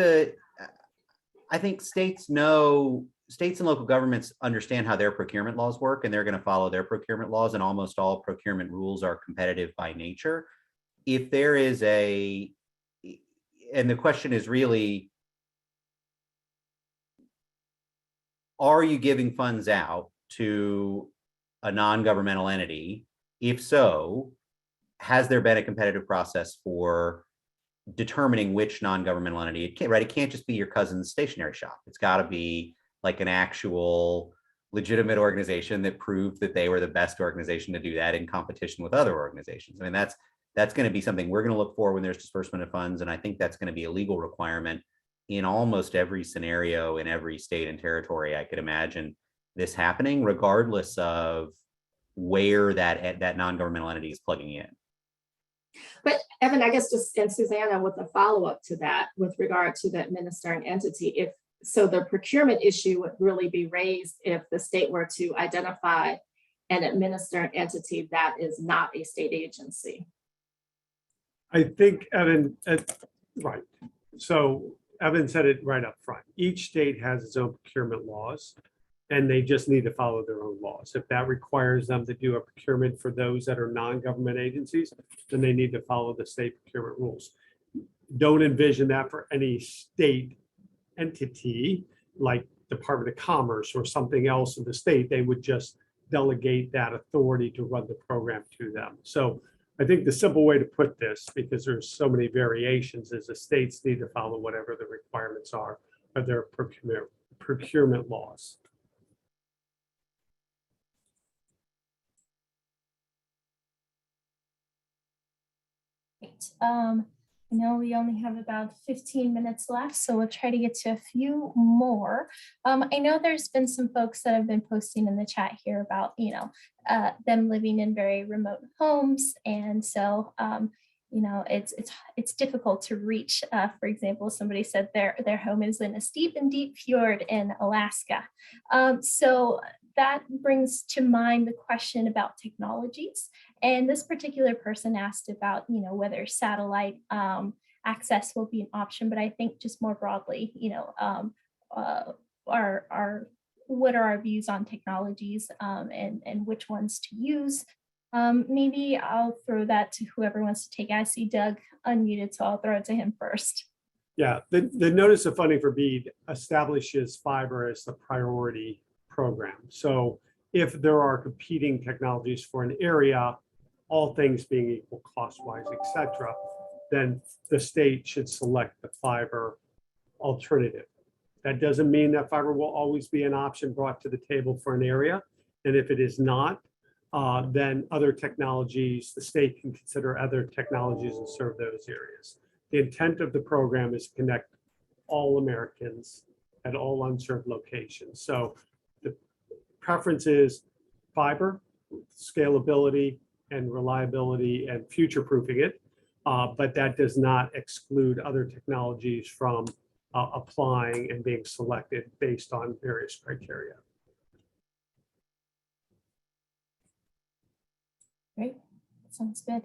states and local governments understand how their procurement laws work, and they're going to follow their procurement laws, and almost all procurement rules are competitive by nature. If there is and the question is really, are you giving funds out to a non-governmental entity? If so, has there been a competitive process for determining which non-governmental entity? It can't just be your cousin's stationery shop. It's got to be like an actual legitimate organization that proved that they were the best organization to do that in competition with other organizations. I mean, that's going to be something we're going to look for when there's disbursement of funds. And I think that's going to be a legal requirement in almost every scenario in every state and territory. I could imagine this happening regardless of where that non-governmental entity is plugging in. But Evan, I guess just, and Susanna, with a follow-up to that, with regard to the administering entity, so the procurement issue would really be raised if the state were to identify an administering entity that is not a state agency. I think Evan, right. So Evan said it right up front. Each state has its own procurement laws, and they just need to follow their own laws. If that requires them to do a procurement for those that are non-government agencies, then they need to follow the state procurement rules. Don't envision that for any state entity like Department of Commerce or something else in the state. They would just delegate that authority to run the program to them. So I think the simple way to put this, because there's so many variations, is the states need to follow whatever the requirements are of their procurement laws. I know we only have about 15 minutes left, so we'll try to get to a few more. I know there's been some folks that have been posting in the chat here about, them living in very remote homes. And so, it's difficult to reach. For example, somebody said their home is in a steep and deep fjord in Alaska. So that brings to mind the question about technologies. And this particular person asked about, whether satellite access will be an option, but I think just more broadly, what are our views on technologies and which ones to use? Maybe I'll throw that to whoever wants to take. I see Doug unmuted, so I'll throw it to him first. Yeah, the Notice of Funding for BEAD establishes fiber as the priority program. So if there are competing technologies for an area, all things being equal cost-wise, et cetera, then the state should select the fiber alternative. That doesn't mean that fiber will always be an option brought to the table for an area. And if it is not, then other technologies, the state can consider other technologies and serve those areas. The intent of the program is to connect all Americans at all unserved locations. So the preference is fiber, scalability, and reliability, and future-proofing it. But that does not exclude other technologies from applying and being selected based on various criteria. Great, sounds good.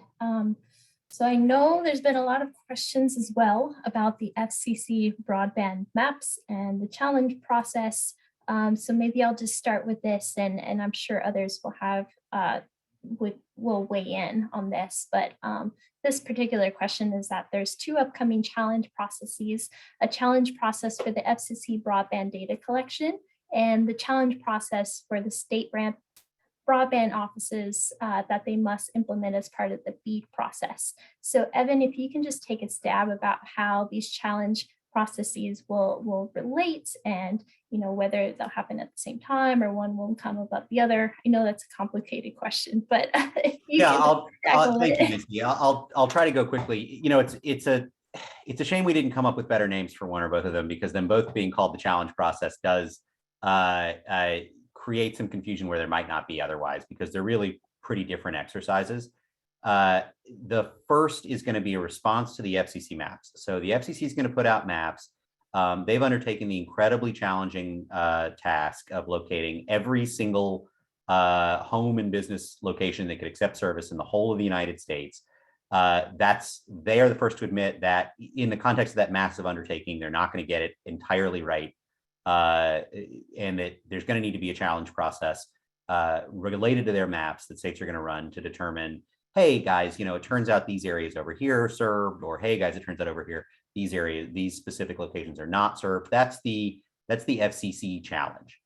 So I know there's been a lot of questions as well about the FCC broadband maps and the challenge process So maybe I'll just start with this, and I'm sure others will have will weigh in on this. But this particular question is that there's 2 upcoming challenge processes: a challenge process for the FCC broadband data collection, and the challenge process for the state broadband offices that they must implement as part of the BEAD process. So Evan, if you can just take a stab about how these challenge processes will relate, and whether they'll happen at the same time or one will come above the other. I know that's a complicated question, but thank you, Misty. I'll try to go quickly. It's a shame we didn't come up with better names for one or both of them, because them both being called the challenge process does create some confusion where there might not be otherwise, because they're really pretty different exercises. The first is going to be a response to the FCC maps. So the FCC is going to put out maps. They've undertaken the incredibly challenging task of locating every single home and business location that could accept service in the whole of the United States. They are the first to admit that in the context of that massive undertaking, they're not going to get it entirely right. And that there's going to need to be a challenge process related to their maps that states are going to run to determine, hey guys, it turns out these areas over here are served, or hey guys, it turns out over here, these specific locations are not served. That's the FCC challenge.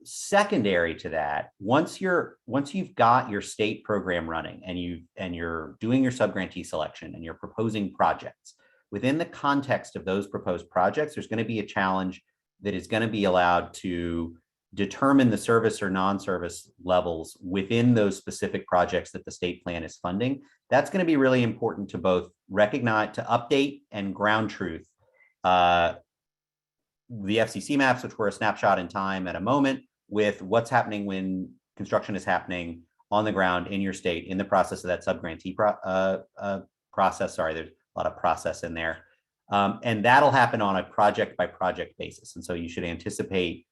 Secondary to that, once you've got your state program running and you're doing your subgrantee selection and you're proposing projects, within the context of those proposed projects, there's going to be a challenge that is going to be allowed to determine the service or non-service levels within those specific projects that the state plan is funding. That's going to be really important to both recognize, to update and ground truth the FCC maps, which were a snapshot in time at a moment, with what's happening when construction is happening on the ground in your state in the process of that subgrantee process. Sorry, there's a lot of process in there. And that'll happen on a project by project basis. And so you should anticipate,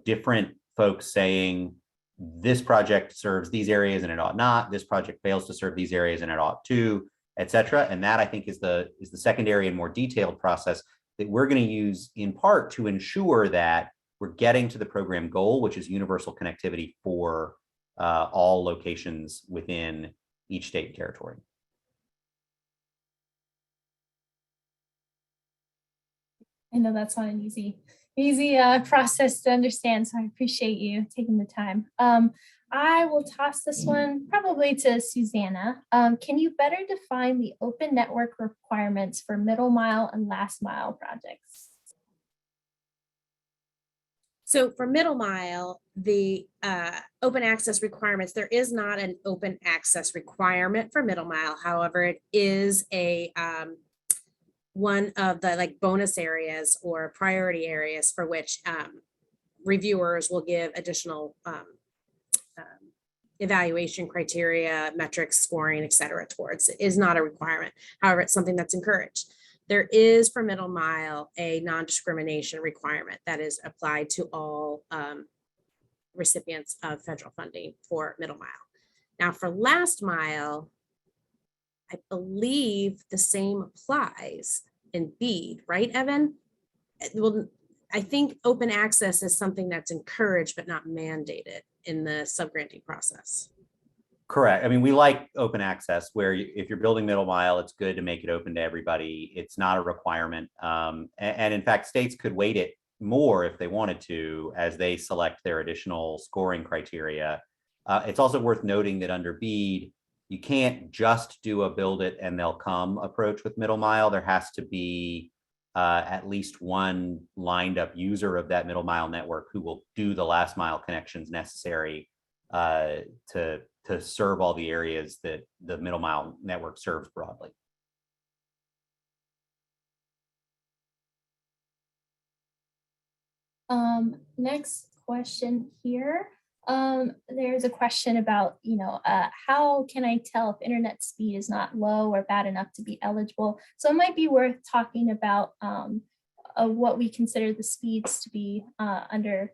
different folks saying this project serves these areas and it ought not, this project fails to serve these areas and it ought to, et cetera. And that, I think, is the secondary and more detailed process that we're going to use in part to ensure that we're getting to the program goal, which is universal connectivity for all locations within each state and territory. I know that's not an easy process to understand, so I appreciate you taking the time. I will toss this one probably to Susanna. Can you better define the open network requirements for middle mile and last mile projects? So for middle mile, the open access requirements, there is not an open access requirement for middle mile. However, it is a one of the bonus areas or priority areas for which reviewers will give additional evaluation criteria, metrics, scoring, et cetera, towards. It is not a requirement. However, it's something that's encouraged. There is for middle mile a non-discrimination requirement that is applied to all recipients of federal funding for middle mile. Now for last mile, I believe the same applies in BEAD, right, Evan? Well, I think open access is something that's encouraged but not mandated in the subgranting process. Correct. I mean, we like open access where if you're building middle mile, it's good to make it open to everybody. It's not a requirement. And in fact, states could weight it more if they wanted to as they select their additional scoring criteria. It's also worth noting that under BEAD, you can't just do a build it and they'll come approach with middle mile. There has to be at least one lined up user of that middle mile network who will do the last mile connections necessary to serve all the areas that the middle mile network serves broadly. Next question here. There's a question about, how can I tell if internet speed is not low or bad enough to be eligible? So it might be worth talking about what we consider the speeds to be unserved,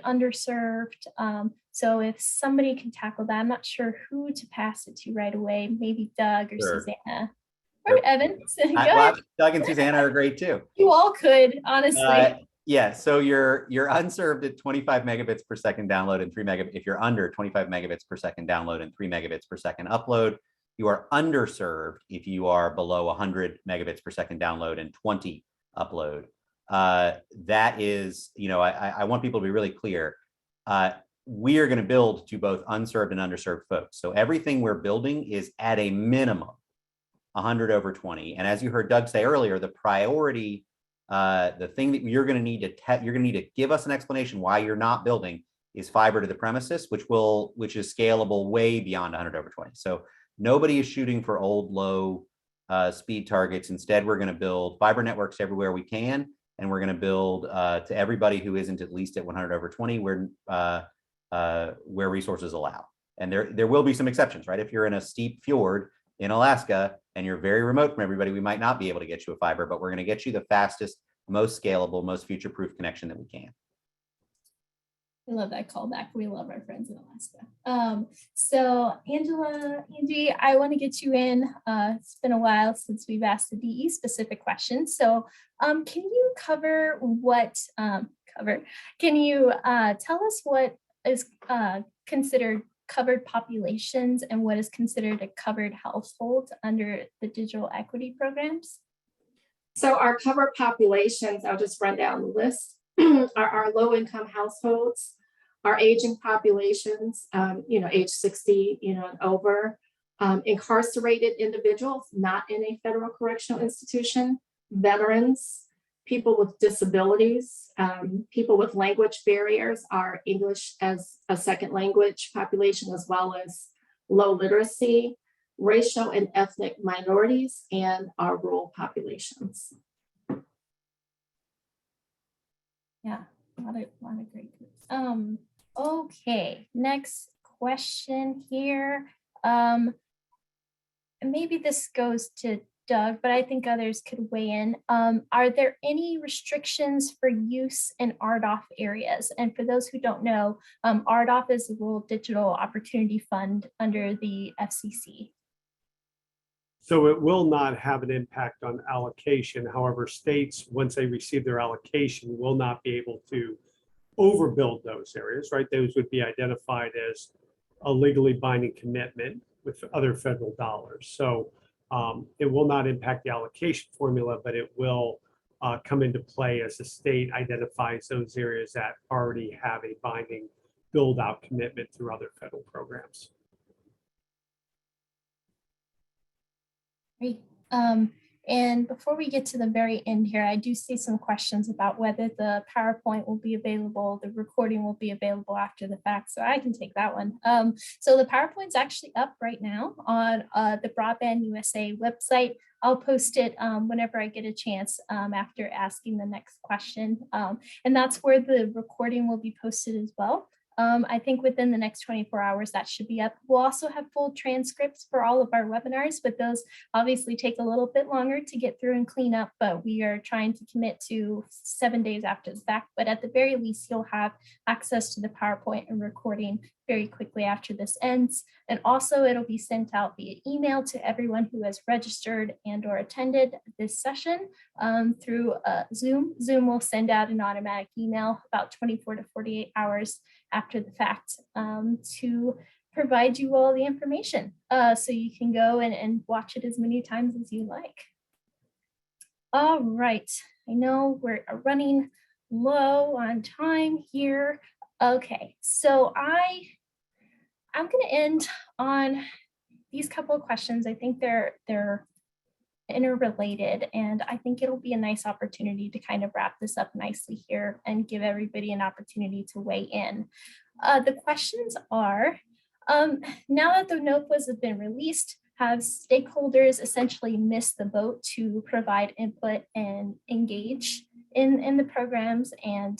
underserved. So if somebody can tackle that, I'm not sure who to pass it to right away, maybe Doug or Sure. Susanna. Or Evan. Go ahead. Well, Doug and Susanna are great too. You all could, honestly. Yeah, so you're unserved at 25 megabits per second download and 3 megabits. If you're under 25 megabits per second download and 3 megabits per second upload, you are underserved if you are below 100 megabits per second download and 20 upload. That is, I want people to be really clear. We are going to build to both unserved and underserved folks. So everything we're building is at a minimum 100 over 20. And as you heard Doug say earlier, the priority, the thing that you're going to need to give us an explanation why you're not building is fiber to the premises, which is scalable way beyond 100 over 20. So nobody is shooting for old low speed targets. Instead, we're going to build fiber networks everywhere we can, and we're going to build to everybody who isn't at least at 100 over 20 where resources allow. And there will be some exceptions, right? If you're in a steep fjord in Alaska and you're very remote from everybody, we might not be able to get you a fiber, but we're going to get you the fastest, most scalable, most future-proof connection that we can. I love that callback. We love our friends in Alaska. So Angela, Angie, I want to get you in. It's been a while since we've asked the DE specific questions. So can you cover what, can you tell us what is considered covered populations and what is considered a covered household under the digital equity programs? So our covered populations, I'll just run down the list, are our low-income households, our aging populations, age 60, and over, incarcerated individuals not in a federal correctional institution, veterans, people with disabilities, people with language barriers, our English as a second language population, as well as low literacy, racial and ethnic minorities, and our rural populations. Yeah, a lot of great groups. Okay, next question here. Maybe this goes to Doug, but I think others could weigh in. Are there any restrictions for use in RDOF areas? And for those who don't know, RDOF is the Rural Digital Opportunity Fund under the FCC. So it will not have an impact on allocation. However, states, once they receive their allocation, will not be able to overbuild those areas, right? Those would be identified as a legally binding commitment with other federal dollars. So it will not impact the allocation formula, but it will come into play as the state identifies those areas that already have a binding build out commitment through other federal programs. Great. And before we get to the very end here, I do see some questions about whether the PowerPoint will be available, the recording will be available after the fact, so I can take that one. So the PowerPoint's actually up right now on the Broadband USA website. I'll post it whenever I get a chance after asking the next question. And that's where the recording will be posted as well. I think within the next 24 hours, that should be up. We'll also have full transcripts for all of our webinars, but those obviously take a little bit longer to get through and clean up, but we are trying to commit to 7 days after the fact. But at the very least, you'll have access to the PowerPoint and recording very quickly after this ends. And also it'll be sent out via email to everyone who has registered and or attended this session through Zoom. Zoom will send out an automatic email about 24 to 48 hours after the fact to provide you all the information so you can go and watch it as many times as you like. All right, I know we're running low on time here. Okay, so I'm going to end on these couple of questions. I think they're interrelated, and I think it'll be a nice opportunity to kind of wrap this up nicely here and give everybody an opportunity to weigh in. The questions are, now that the NOFAs have been released, have stakeholders essentially missed the boat to provide input and engage in the programs? And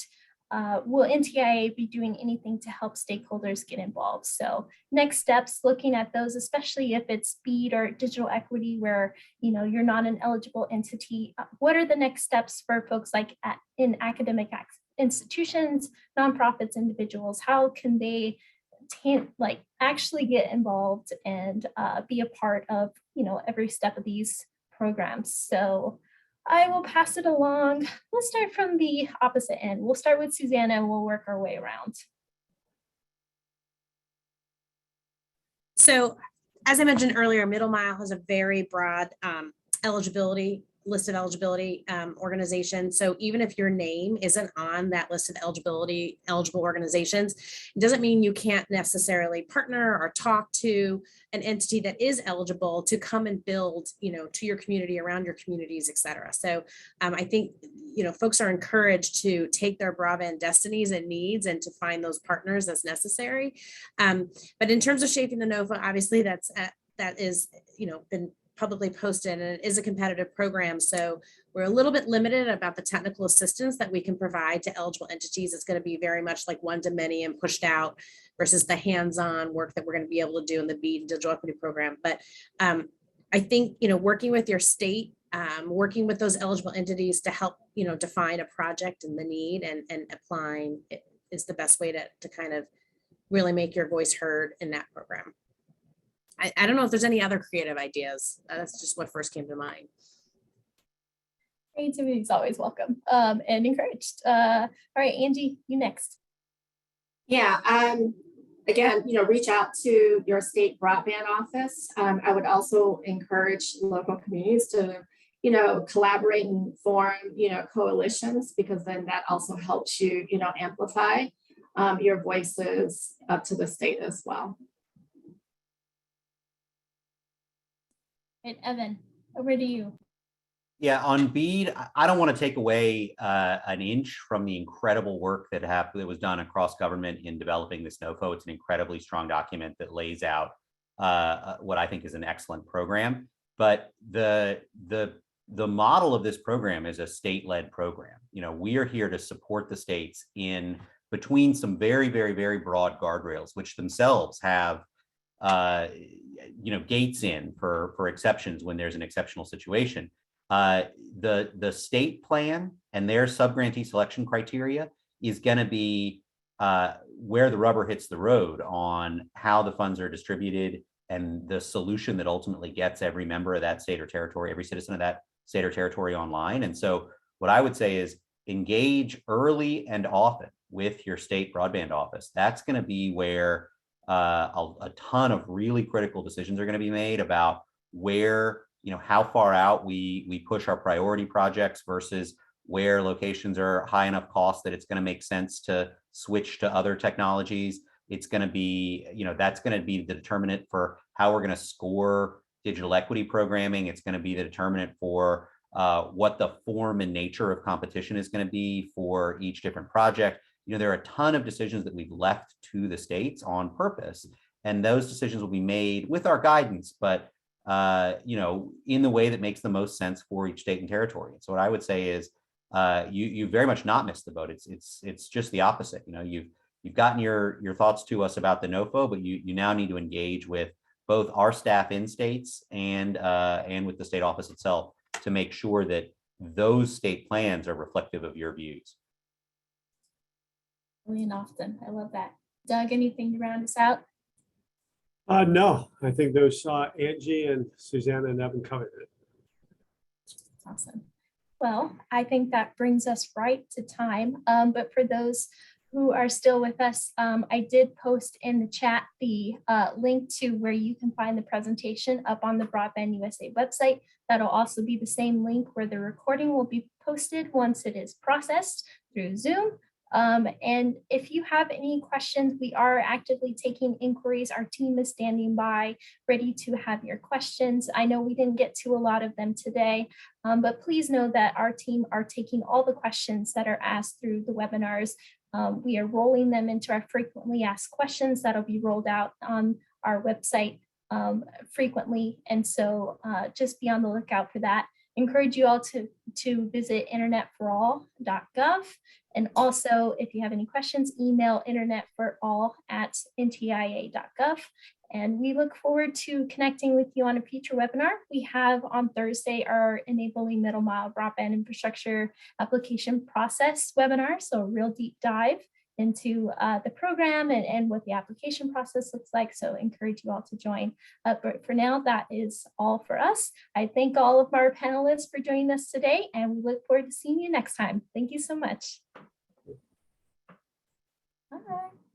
will NTIA be doing anything to help stakeholders get involved? So next steps, looking at those, especially if it's speed or digital equity where you're not an eligible entity, what are the next steps for folks like in academic institutions, nonprofits, individuals? How can they actually get involved and be a part of every step of these programs? So I will pass it along. Let's start from the opposite end. We'll start with Susanna and we'll work our way around. So as I mentioned earlier, Middle Mile has a very broad eligibility list of eligibility organizations. So even if your name isn't on that list of eligible organizations, it doesn't mean you can't necessarily partner or talk to an entity that is eligible to come and build, to your community, around your communities, et cetera. So I think, folks are encouraged to take their broadband destinies and needs and to find those partners as necessary. But in terms of shaping the NOFA, obviously that is, been publicly posted, and it is a competitive program. So we're a little bit limited about the technical assistance that we can provide to eligible entities. It's going to be very much like one-to-many and pushed out versus the hands-on work that we're going to be able to do in the BEAD digital equity program. But I think, working with your state, working with those eligible entities to help, define a project and the need and applying it is the best way to kind of really make your voice heard in that program. I don't know if there's any other creative ideas. That's just what first came to mind. Creativity is always welcome and encouraged. All right, Angie, you next. Yeah, again, reach out to your state broadband office. I would also encourage local communities to, collaborate and form, coalitions, because then that also helps you, amplify your voices up to the state as well. And Evan, over to you. Yeah, on BEAD, I don't want to take away an inch from the incredible work that was done across government in developing this NOFO. It's an incredibly strong document that lays out what I think is an excellent program. But the model of this program is a state-led program. We are here to support the states in between some very, very, very broad guardrails, which themselves have gates in for exceptions when there's an exceptional situation. The state plan and their subgrantee selection criteria is going to be where the rubber hits the road on how the funds are distributed and the solution that ultimately gets every member of that state or territory, every citizen of that state or territory online. And so what I would say is engage early and often with your state broadband office. That's going to be where a ton of really critical decisions are going to be made about where, how far out we push our priority projects versus where locations are high enough cost that it's going to make sense to switch to other technologies. It's going to be, that's going to be the determinant for how we're going to score digital equity programming. It's going to be the determinant for what the form and nature of competition is going to be for each different project. There are a ton of decisions that we've left to the states on purpose, and those decisions will be made with our guidance, but in the way that makes the most sense for each state and territory. So what I would say is, you very much not missed the boat. It's just the opposite. You've gotten your thoughts to us about the NOFO, but you now need to engage with both our staff in states and with the state office itself to make sure that those state plans are reflective of your views. And often, I love that. Doug, anything to round us out? No, I think those Angie and Susanna and Evan covered it. Awesome. Well, I think that brings us right to time. But for those who are still with us, I did post in the chat the link to where you can find the presentation up on the Broadband USA website. That'll also be the same link where the recording will be posted once it is processed through Zoom. And if you have any questions, we are actively taking inquiries. Our team is standing by, ready to have your questions. I know we didn't get to a lot of them today, but please know that our team are taking all the questions that are asked through the webinars. We are rolling them into our frequently asked questions that'll be rolled out on our website frequently. And so just be on the lookout for that. Encourage you all to visit internetforall.gov. And also, if you have any questions, email internetforall@ntia.gov. And we look forward to connecting with you on a future webinar. We have on Thursday our Enabling Middle Mile Broadband Infrastructure Application Process webinar, so a real deep dive into the program and what the application process looks like. So I encourage you all to join. But for now, that is all for us. I thank all of our panelists for joining us today, and we look forward to seeing you next time. Thank you so much. Bye.